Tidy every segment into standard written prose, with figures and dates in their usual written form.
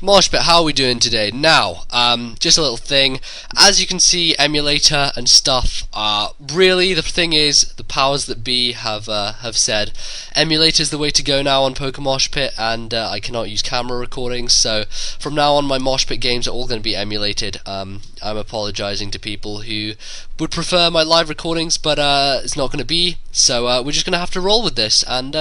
MoshPit, how are we doing today? Now, just a little thing. As you can see, emulator and stuff. Really, the thing is, the powers that be have said emulator is the way to go now on PokeMoshPit, and I cannot use camera recordings. So from now on, my MoshPit games are all going to be emulated. I'm apologizing to people who would prefer my live recordings, but it's not going to be. So we're just going to have to roll with this, and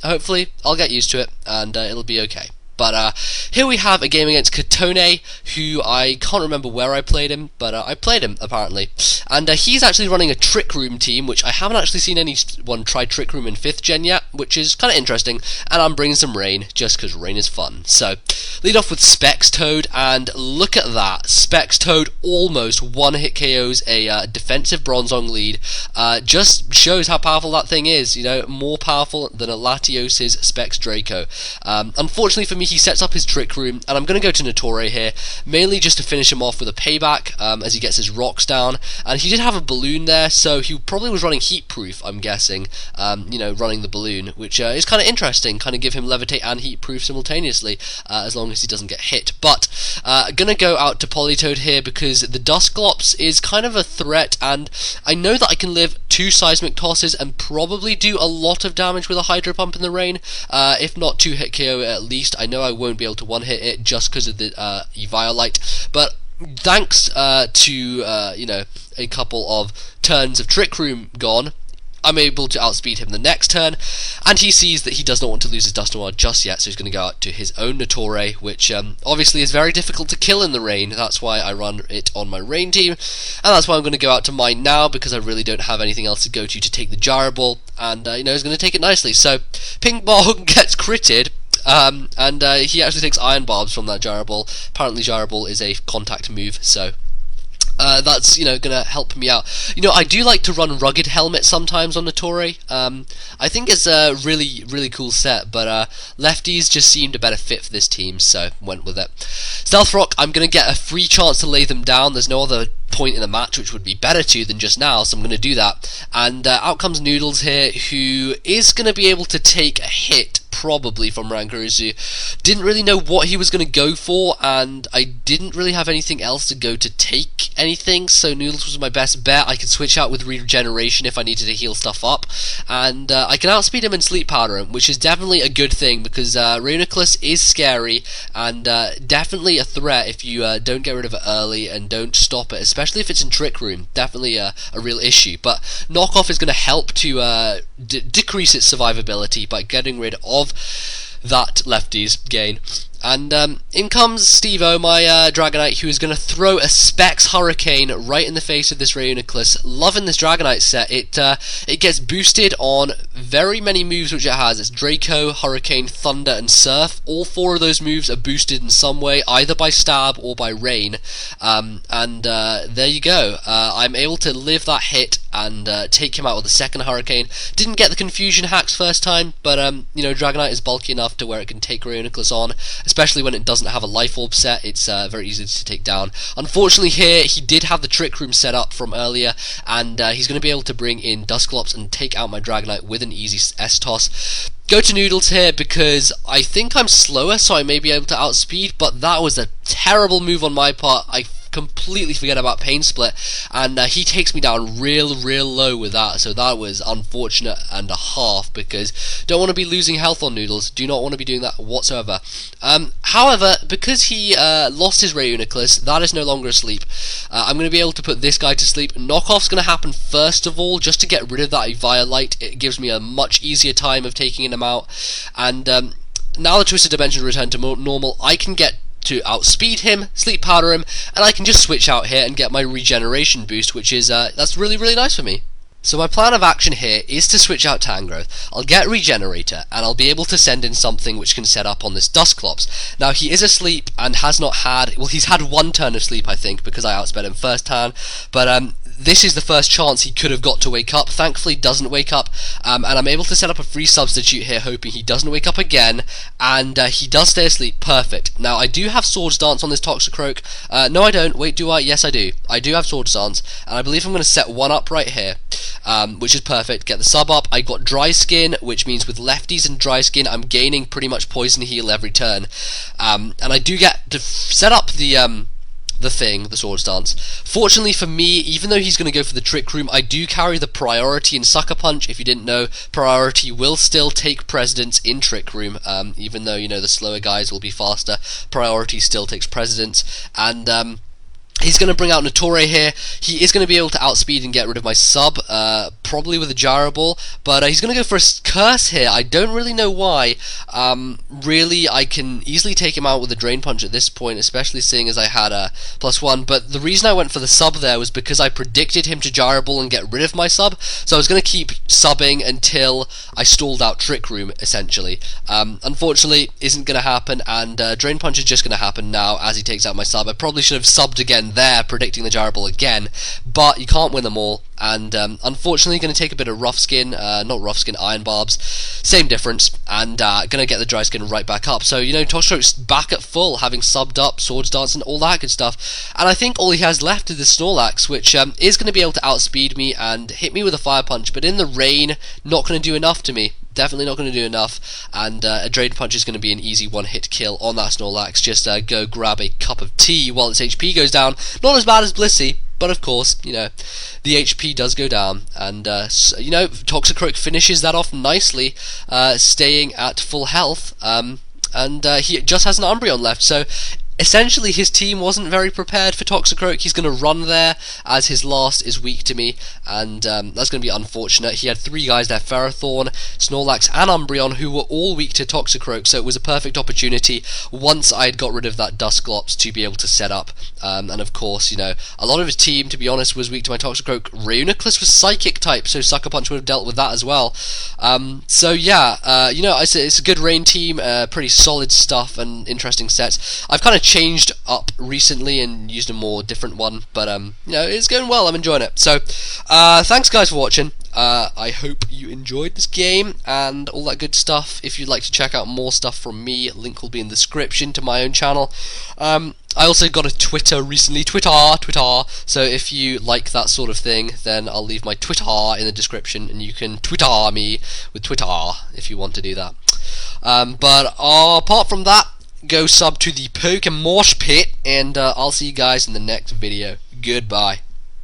hopefully I'll get used to it, and it'll be okay. But here we have a game against lKotone, who I can't remember where I played him, but I played him apparently. And he's actually running a Trick Room team, which I haven't actually seen anyone try Trick Room in 5th gen yet, which is kind of interesting. And I'm bringing some Rain, just because Rain is fun. So, lead off with lKotone, and look at that. lKotone almost one-hit KOs a defensive Bronzong lead. Just shows how powerful that thing is, more powerful than a Latios's Specs Draco. Unfortunately for me, he sets up his Trick Room, and I'm going to go to Notori here, mainly just to finish him off with a payback as he gets his rocks down. And he did have a balloon there, so he probably was running Heat Proof, I'm guessing, running the balloon, which is kind of interesting, kind of give him Levitate and Heat Proof simultaneously, as long as he doesn't get hit. But going to go out to Politoed here, because the Dusclops is kind of a threat, and I know that I can live 2 Seismic Tosses and probably do a lot of damage with a Hydro Pump in the Rain, if not 2-hit KO at least. I know I won't be able to one-hit it just because of the Eviolite, but thanks to a couple of turns of Trick Room gone, I'm able to outspeed him the next turn, and he sees that he does not want to lose his Dustonoir just yet, so he's going to go out to his own Notori, which obviously is very difficult to kill in the Rain. That's why I run it on my Rain team, and that's why I'm going to go out to mine now, because I really don't have anything else to go to take the Gyro Ball, and he's going to take it nicely. So Ping Pong gets critted. And he actually takes Iron Barbs from that Gyro Ball. Apparently Gyro Ball is a contact move, so that's gonna help me out. I do like to run Rugged Helmet sometimes on Notori. I think it's a really cool set, but lefties just seemed a better fit for this team, so went with it. Stealth Rock, I'm gonna get a free chance to lay them down. There's no other point in the match which would be better than just now, so I'm going to do that. And out comes Noodles here, who is going to be able to take a hit probably from Rangaruzu. Didn't really know what he was going to go for, and I didn't really have anything else to go to take anything, so Noodles was my best bet. I could switch out with Regeneration if I needed to heal stuff up, and I can outspeed him and Sleep Powder him, which is definitely a good thing, because Reuniclus is scary, and definitely a threat if you don't get rid of it early and don't stop it, especially if it's in Trick Room. Definitely a real issue, but Knockoff is going to help to decrease its survivability by getting rid of that lefty's gain. And in comes Steve-O, my Dragonite, who is going to throw a Specs Hurricane right in the face of this Reuniclus. Loving this Dragonite set. It gets boosted on very many moves which it has. It's Draco, Hurricane, Thunder, and Surf. All 4 of those moves are boosted in some way, either by Stab or by Rain. There you go. I'm able to live that hit and take him out with a second Hurricane. Didn't get the Confusion hacks first time, but Dragonite is bulky enough to where it can take Reuniclus on, especially when it doesn't have a Life Orb set. It's very easy to take down. Unfortunately here, he did have the Trick Room set up from earlier, and he's going to be able to bring in Dusclops and take out my Dragonite with an easy S-Toss. Go to Noodles here, because I think I'm slower, so I may be able to outspeed, but that was a terrible move on my part. I completely forget about Pain Split, and he takes me down real low with that, so that was unfortunate and a half, because don't want to be losing health on Noodles, do not want to be doing that whatsoever. However, because he lost his Reuniclus, that is no longer asleep. I'm going to be able to put this guy to sleep. Knockoff's going to happen first of all, just to get rid of that Eviolite. It gives me a much easier time of taking him out, and now the Twisted Dimensions return to normal, I can get to outspeed him, Sleep Powder him, and I can just switch out here and get my Regeneration boost, which is that's really nice for me. So my plan of action here is to switch out Tangrowth. I'll get Regenerator, and I'll be able to send in something which can set up on this Dusclops. Now, he is asleep and has not had, well, he's had 1 turn of sleep, I think, because I outsped him first turn, but this is the first chance he could have got to wake up. Thankfully doesn't wake up, and I'm able to set up a free substitute here, hoping he doesn't wake up again, and he does stay asleep. Perfect. Now I do have Swords Dance on this Toxicroak. No I don't. Wait, do I? Yes I do. I do have Swords Dance, and I believe I'm going to set one up right here, which is perfect. Get the sub up. I got Dry Skin, which means with lefties and Dry Skin I'm gaining pretty much poison heal every turn, and I do get to set up the Swords Dance. Fortunately for me, even though he's going to go for the Trick Room, I do carry the priority in Sucker Punch. If you didn't know, priority will still take precedence in Trick Room, even though, you know, the slower guys will be faster. Priority still takes precedence, and he's going to bring out Notori here. He is going to be able to outspeed and get rid of my sub, probably with a Gyro Ball, but he's going to go for a Curse here. I don't really know why. Really, I can easily take him out with a Drain Punch at this point, especially seeing as I had a +1, but the reason I went for the sub there was because I predicted him to Gyro Ball and get rid of my sub, so I was going to keep subbing until I stalled out Trick Room, essentially. Unfortunately, isn't going to happen, and Drain Punch is just going to happen now as he takes out my sub. I probably should have subbed again there, predicting the Gyro Ball again, but you can't win them all, and unfortunately going to take a bit of Rough Skin, not Rough Skin, Iron Barbs, same difference, and going to get the Dry Skin right back up. So, you know, Toxicroak's back at full, having subbed up, Swords Dance and all that good stuff, and I think all he has left is the Snorlax, which is going to be able to outspeed me and hit me with a Fire Punch, but in the rain, not going to do enough to me. Definitely not going to do enough, and a Drain Punch is going to be an easy one-hit kill on that Snorlax. Just go grab a cup of tea while its HP goes down. Not as bad as Blissey, but of course, you know, the HP does go down, and so, you know, Toxicroak finishes that off nicely, staying at full health, and he just has an Umbreon left, so essentially his team wasn't very prepared for Toxicroak. He's going to run there as his last is weak to me, and that's going to be unfortunate. He had three guys there, Ferrothorn, Snorlax and Umbreon, who were all weak to Toxicroak, so it was a perfect opportunity once I had got rid of that Dusclops to be able to set up, and of course, you know, a lot of his team, to be honest, was weak to my Toxicroak. Reuniclus was Psychic type, so Sucker Punch would have dealt with that as well. So yeah, you know, it's a good rain team, pretty solid stuff and interesting sets. I've kind of changed up recently and used a more different one, but you know, it's going well. I'm enjoying it. So thanks guys for watching. I hope you enjoyed this game and all that good stuff. If you'd like to check out more stuff from me, link will be in the description to my own channel. I also got a Twitter recently, Twitter, so if you like that sort of thing, then I'll leave my Twitter in the description, and you can Twitter me with Twitter if you want to do that. But apart from that, go sub to the PokeMoshPit, and I'll see you guys in the next video. Goodbye.